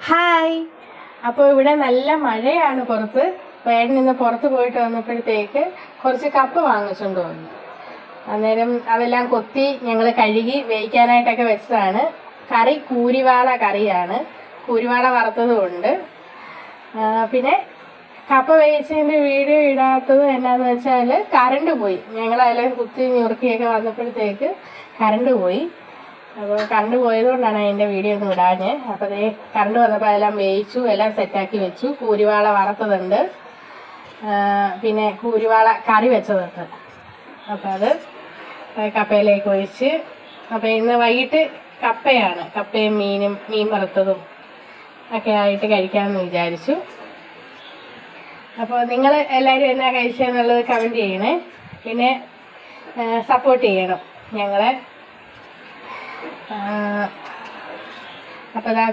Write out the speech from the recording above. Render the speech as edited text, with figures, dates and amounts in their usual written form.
Hi. അപ്പോൾ ഇവിടെ നല്ല മഴയാണ് പുറത്ത്. വേടൻ ഇന്ന് പുറത്ത് പോയിട്ട് വന്നപ്പോഴത്തേക്ക് കുറച്ച് കപ്പ വാങ്ങിച്ചുകൊണ്ട് വന്നു. അന്നേരം അതെല്ലാം കൊത്തി ഞങ്ങൾ കഴുകി വേവിക്കാനായിട്ടൊക്കെ വെച്ചതാണ്. കറി കൂരിവാള കറിയാണ്, കൂരിവാള വറുത്തതുമുണ്ട്. പിന്നെ കപ്പ വേവിച്ചതിൻ്റെ വീഡിയോ ഇടാത്തത് എന്നാന്ന് വെച്ചാൽ കറണ്ട് പോയി. ഞങ്ങളതെല്ലാം കുത്തി ഞുറുക്കിയൊക്കെ വന്നപ്പോഴത്തേക്ക് കറണ്ട് പോയി. അപ്പോൾ കറണ്ട് പോയതുകൊണ്ടാണ് അതിൻ്റെ വീഡിയോ ഒന്നും ഇടാഞ്ഞ്. അപ്പോൾ അതേ കറണ്ട് വന്നപ്പോൾ അതെല്ലാം വേവിച്ചു, എല്ലാം സെറ്റാക്കി വെച്ചു. കൂരിവാള വറുത്തതുണ്ട്, പിന്നെ കൂരിവാള കറി വെച്ചതുണ്ട്. അപ്പോൾ അത് കപ്പയിലേക്ക് ഒഴിച്ച്. അപ്പോൾ ഇന്ന് വൈകിട്ട് കപ്പയാണ്, കപ്പയും മീൻ വറുത്തതും ഒക്കെ ആയിട്ട് കഴിക്കാമെന്ന് വിചാരിച്ചു. അപ്പോൾ നിങ്ങൾ എല്ലാവരും എന്നാ കഴിച്ചതെന്നുള്ളത് കമൻറ്റ് ചെയ്യണേ. പിന്നെ സപ്പോർട്ട് ചെയ്യണം ഞങ്ങളെ. അപ്പോൾ അതാ